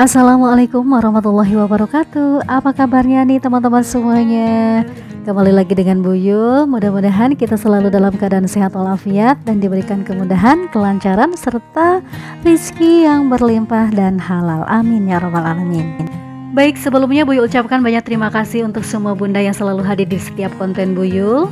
Assalamualaikum warahmatullahi wabarakatuh. Apa kabarnya nih teman-teman semuanya? Kembali lagi dengan Bu Yul. Mudah-mudahan kita selalu dalam keadaan sehat walafiat dan diberikan kemudahan, kelancaran serta rizki yang berlimpah dan halal. Amin ya rabbal alamin. Baik, sebelumnya Bu Yul ucapkan banyak terima kasih untuk semua bunda yang selalu hadir di setiap konten Bu Yul.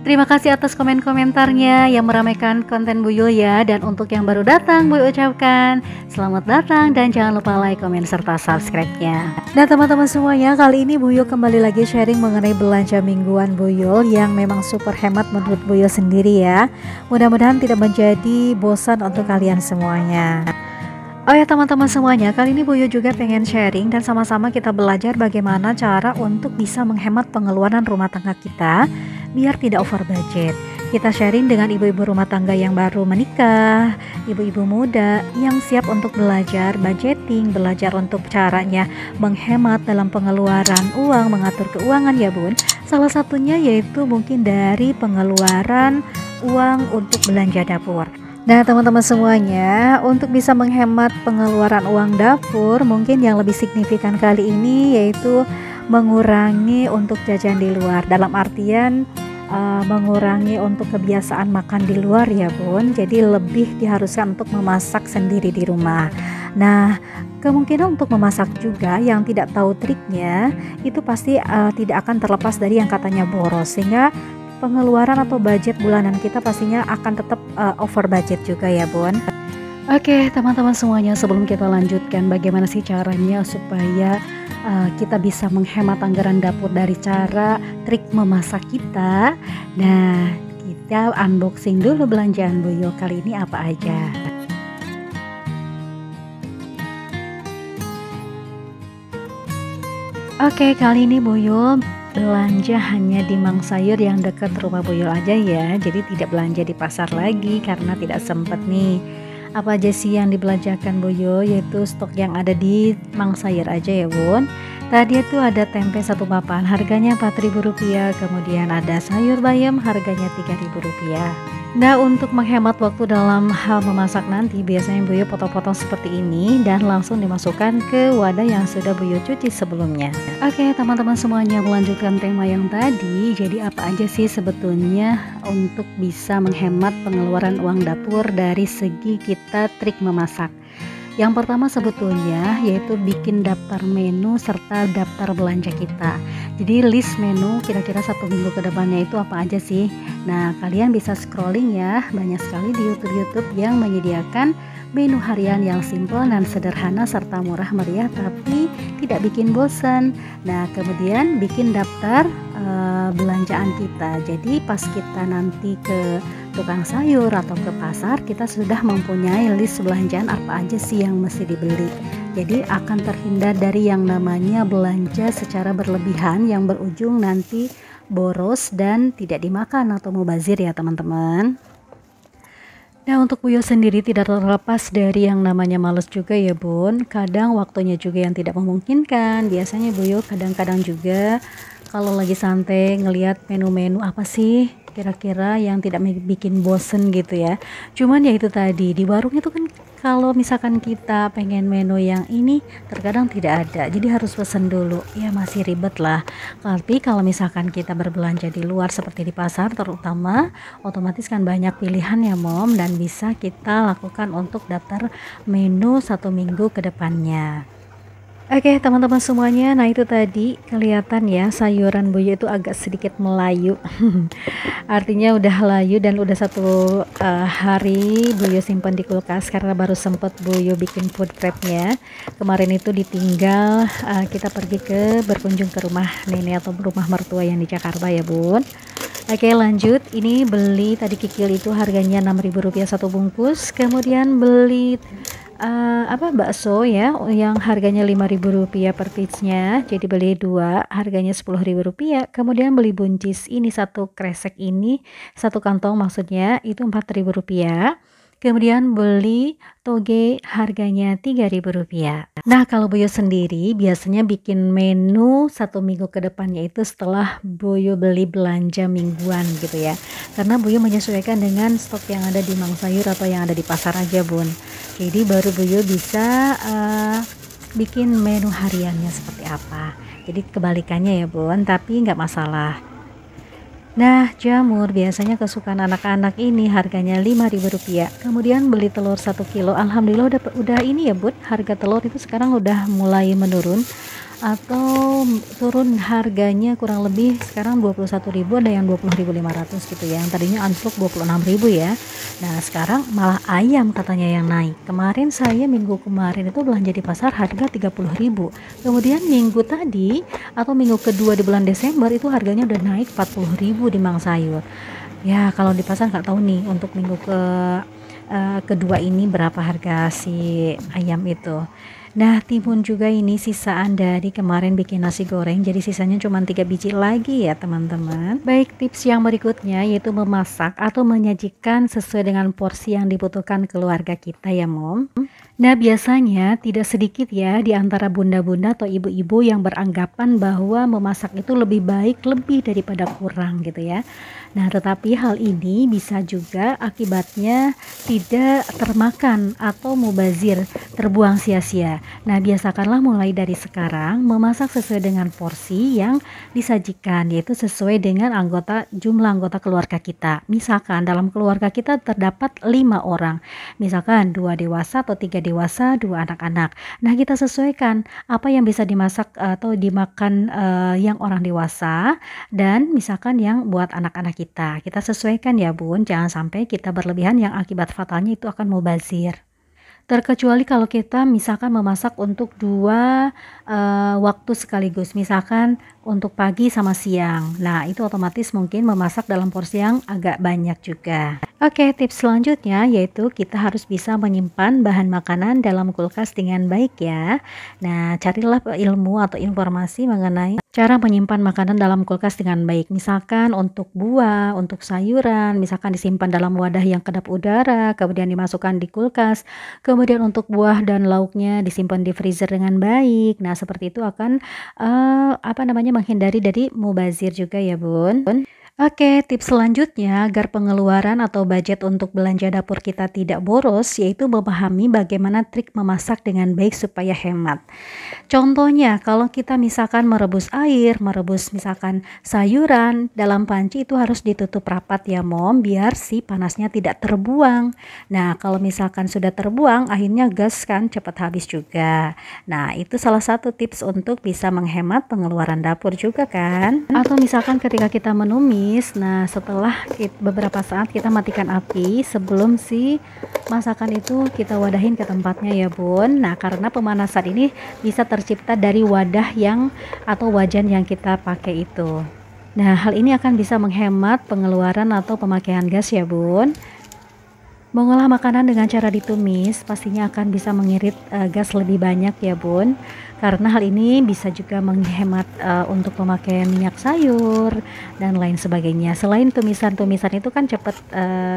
Terima kasih atas komen-komentarnya yang meramaikan konten Bu Yul ya. Dan untuk yang baru datang, Bu Yul ucapkan selamat datang dan jangan lupa like, komen, serta subscribe-nya. Nah teman-teman semuanya, kali ini Bu Yul kembali lagi sharing mengenai belanja mingguan Bu Yul yang memang super hemat menurut Bu Yul sendiri ya. Mudah-mudahan tidak menjadi bosan untuk kalian semuanya. Oh ya teman-teman semuanya, kali ini Bu Yul juga pengen sharing dan sama-sama kita belajar bagaimana cara untuk bisa menghemat pengeluaran rumah tangga kita biar tidak over budget. Kita sharing dengan ibu-ibu rumah tangga yang baru menikah, ibu-ibu muda yang siap untuk belajar budgeting, belajar untuk caranya menghemat dalam pengeluaran uang, mengatur keuangan ya Bun. Salah satunya yaitu mungkin dari pengeluaran uang untuk belanja dapur. Nah teman-teman semuanya, untuk bisa menghemat pengeluaran uang dapur, mungkin yang lebih signifikan kali ini yaitu mengurangi untuk jajan di luar. Dalam artian mengurangi untuk kebiasaan makan di luar ya Bun. Jadi lebih diharuskan untuk memasak sendiri di rumah. Nah kemungkinan untuk memasak juga yang tidak tahu triknya itu pasti tidak akan terlepas dari yang katanya boros, sehingga pengeluaran atau budget bulanan kita pastinya akan tetap over budget juga ya Bun. Oke teman-teman semuanya, sebelum kita lanjutkan bagaimana sih caranya supaya kita bisa menghemat anggaran dapur dari cara trik memasak kita. Nah kita unboxing dulu belanjaan Bu Yul kali ini apa aja. Oke, kali ini Bu Yul belanja hanya di Mang Sayur yang dekat rumah Bu Yul aja ya. Jadi tidak belanja di pasar lagi karena tidak sempat nih. Apa aja sih yang dibelanjakan Bu Yul, yaitu stok yang ada di Mang Sayur aja ya Bun. Tadi itu ada tempe satu papan harganya Rp4.000, kemudian ada sayur bayam harganya Rp3.000. Nah untuk menghemat waktu dalam hal memasak nanti, biasanya Bu Yul potong-potong seperti ini dan langsung dimasukkan ke wadah yang sudah Bu Yul cuci sebelumnya. Oke teman-teman semuanya, melanjutkan tema yang tadi. Jadi apa aja sih sebetulnya untuk bisa menghemat pengeluaran uang dapur dari segi kita trik memasak? Yang pertama sebetulnya yaitu bikin daftar menu serta daftar belanja kita. Jadi list menu kira-kira 1 minggu ke depannya itu apa aja sih. Nah kalian bisa scrolling ya, banyak sekali di YouTube yang menyediakan menu harian yang simple dan sederhana serta murah meriah tapi tidak bikin bosan. Nah kemudian bikin daftar belanjaan kita. Jadi pas kita nanti ke tukang sayur atau ke pasar, kita sudah mempunyai list belanjaan apa aja sih yang mesti dibeli. Jadi akan terhindar dari yang namanya belanja secara berlebihan yang berujung nanti boros dan tidak dimakan atau mubazir ya teman-teman. Nah untuk Bu Yul sendiri tidak terlepas dari yang namanya males juga ya Bun. Kadang waktunya juga yang tidak memungkinkan. Biasanya Bu Yul kadang-kadang juga kalau lagi santai ngelihat menu-menu apa sih kira-kira yang tidak bikin bosen gitu ya. Cuman ya itu tadi, di warung itu kan kalau misalkan kita pengen menu yang ini terkadang tidak ada, jadi harus pesen dulu ya, masih ribet lah. Tapi kalau misalkan kita berbelanja di luar seperti di pasar terutama, otomatis kan banyak pilihan ya Mom, dan bisa kita lakukan untuk daftar menu 1 minggu ke depannya. Oke teman-teman semuanya, nah itu tadi kelihatan ya sayuran Bu Yul itu agak sedikit melayu. Artinya udah layu dan udah 1 hari Bu Yul simpan di kulkas karena baru sempet Bu Yul bikin food prepnya. Kemarin itu ditinggal kita pergi berkunjung ke rumah nenek atau rumah mertua yang di Jakarta ya Bun. Oke lanjut, ini beli tadi kikil itu harganya Rp6.000 1 bungkus. Kemudian beli bakso ya yang harganya Rp5.000 per piece-nya, jadi beli 2 harganya Rp10.000. Kemudian beli buncis ini 1 kresek, ini 1 kantong maksudnya itu Rp4.000. Kemudian beli toge harganya Rp3.000. Nah kalau Bu Yul sendiri biasanya bikin menu 1 minggu ke depannya itu setelah Bu Yul beli belanja mingguan gitu ya, karena Bu Yul menyesuaikan dengan stok yang ada di Mang Sayur atau yang ada di pasar aja Bun. Jadi baru Bu Yul bisa bikin menu hariannya seperti apa. Jadi kebalikannya ya bun, tapi nggak masalah. Nah, jamur biasanya kesukaan anak-anak ini harganya Rp5.000. Kemudian beli telur 1 kilo, alhamdulillah udah ini ya bun, harga telur itu sekarang udah mulai menurun atau turun harganya, kurang lebih sekarang 21.000, ada yang 20.500 gitu ya. Yang tadinya anjlok 26.000 ya. Nah, sekarang malah ayam katanya yang naik. Kemarin saya minggu kemarin itu belanja di pasar harga 30.000. Kemudian minggu tadi atau minggu kedua di bulan Desember itu harganya udah naik 40.000 di Mang Sayur. Ya, kalau di pasar nggak tahu nih untuk minggu kedua ini berapa harga si ayam itu. Nah, timun juga ini sisaan dari kemarin bikin nasi goreng, jadi sisanya cuma 3 biji lagi ya teman-teman. Baik, tips yang berikutnya yaitu memasak atau menyajikan sesuai dengan porsi yang dibutuhkan keluarga kita ya mom. Nah, biasanya tidak sedikit ya di antara bunda-bunda atau ibu-ibu yang beranggapan bahwa memasak itu lebih baik lebih daripada kurang gitu ya. Nah, tetapi hal ini bisa juga akibatnya tidak termakan atau mubazir, terbuang sia-sia. Nah, biasakanlah mulai dari sekarang memasak sesuai dengan porsi yang disajikan, yaitu sesuai dengan jumlah anggota keluarga kita. Misalkan dalam keluarga kita terdapat 5 orang, misalkan 2 dewasa atau 3 dewasa, 2 anak-anak. Nah, kita sesuaikan apa yang bisa dimasak atau dimakan yang orang dewasa dan misalkan yang buat anak-anak kita sesuaikan ya bun, jangan sampai kita berlebihan yang akibat fatalnya itu akan mubazir. Terkecuali kalau kita misalkan memasak untuk 2 waktu sekaligus, misalkan untuk pagi sama siang. Nah, itu otomatis mungkin memasak dalam porsi yang agak banyak juga. Oke, tips selanjutnya yaitu kita harus bisa menyimpan bahan makanan dalam kulkas dengan baik ya. Nah, carilah ilmu atau informasi mengenai cara menyimpan makanan dalam kulkas dengan baik. Misalkan untuk buah, untuk sayuran, misalkan disimpan dalam wadah yang kedap udara, kemudian dimasukkan di kulkas. Kemudian untuk buah dan lauknya disimpan di freezer dengan baik. Nah, seperti itu akan menghindari dari mubazir juga ya bun. Oke, tips selanjutnya agar pengeluaran atau budget untuk belanja dapur kita tidak boros yaitu memahami bagaimana trik memasak dengan baik supaya hemat. Contohnya, kalau kita misalkan merebus air, merebus misalkan sayuran dalam panci itu harus ditutup rapat ya mom, biar si panasnya tidak terbuang. Nah, kalau misalkan sudah terbuang, akhirnya gas kan cepat habis juga. Nah, itu salah satu tips untuk bisa menghemat pengeluaran dapur juga kan. Atau misalkan ketika kita menumis, nah setelah beberapa saat kita matikan api sebelum si masakan itu kita wadahin ke tempatnya ya bun. Nah, karena pemanasan ini bisa tercipta dari wadah atau wajan yang kita pakai itu. Nah, hal ini akan bisa menghemat pengeluaran atau pemakaian gas ya bun. Mengolah makanan dengan cara ditumis pastinya akan bisa mengirit gas lebih banyak ya bun, karena hal ini bisa juga menghemat untuk pemakaian minyak sayur dan lain sebagainya. Selain tumisan-tumisan itu kan cepat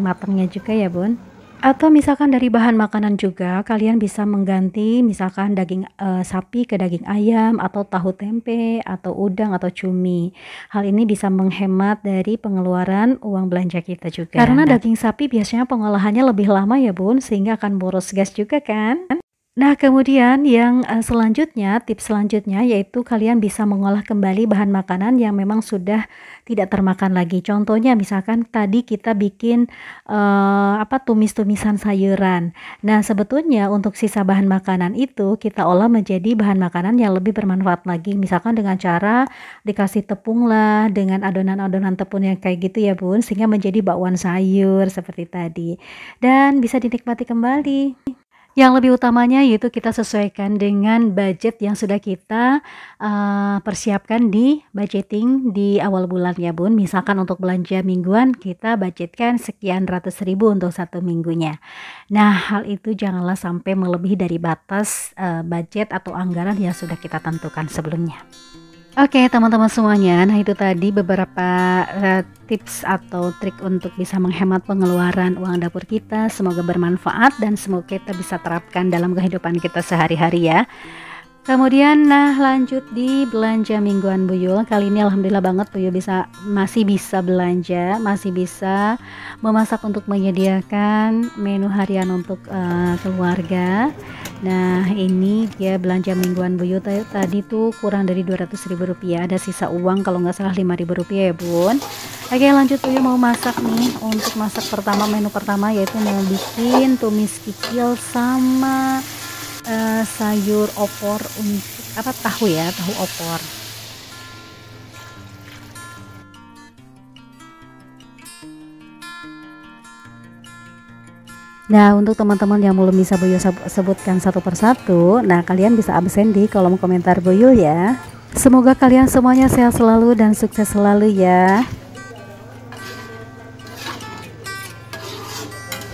matangnya juga ya bun. Atau misalkan dari bahan makanan juga kalian bisa mengganti misalkan daging sapi ke daging ayam atau tahu tempe atau udang atau cumi. Hal ini bisa menghemat dari pengeluaran uang belanja kita juga. Karena daging sapi biasanya pengolahannya lebih lama ya bun, sehingga akan boros gas juga kan. Nah, kemudian yang tips selanjutnya yaitu kalian bisa mengolah kembali bahan makanan yang memang sudah tidak termakan lagi. Contohnya misalkan tadi kita bikin tumis-tumisan sayuran. Nah, sebetulnya untuk sisa bahan makanan itu kita olah menjadi bahan makanan yang lebih bermanfaat lagi. Misalkan dengan cara dikasih tepung lah, dengan adonan-adonan tepung yang kayak gitu ya bun, sehingga menjadi bakwan sayur seperti tadi. Dan bisa dinikmati kembali. Yang lebih utamanya yaitu kita sesuaikan dengan budget yang sudah kita persiapkan di budgeting di awal bulan ya bun. Misalkan untuk belanja mingguan kita budgetkan sekian ratus ribu untuk 1 minggunya. Nah, hal itu janganlah sampai melebihi dari batas budget atau anggaran yang sudah kita tentukan sebelumnya. Oke teman-teman semuanya, nah itu tadi beberapa tips atau trik untuk bisa menghemat pengeluaran uang dapur kita. Semoga bermanfaat dan semoga kita bisa terapkan dalam kehidupan kita sehari-hari ya. Kemudian lanjut di belanja mingguan Buyul. Kali ini alhamdulillah banget Buyul masih bisa belanja, masih bisa memasak untuk menyediakan menu harian untuk keluarga. Nah ini dia belanja mingguan Buyut tadi tuh kurang dari 200.000 rupiah, ada sisa uang kalau nggak salah 5.000 rupiah ya bun. Oke lanjut Buyut mau masak nih. Untuk masak pertama, menu pertama yaitu mau bikin tumis kikil sama sayur opor untuk tahu ya, tahu opor. Nah untuk teman-teman yang belum bisa Boyo sebutkan satu persatu, nah kalian bisa absen di kolom komentar Boyo ya. Semoga kalian semuanya sehat selalu dan sukses selalu ya.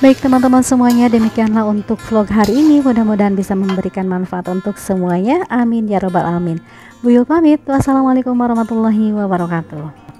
Baik teman-teman semuanya, demikianlah untuk vlog hari ini, mudah-mudahan bisa memberikan manfaat untuk semuanya, amin ya robbal alamin. Buyul pamit, wassalamualaikum warahmatullahi wabarakatuh.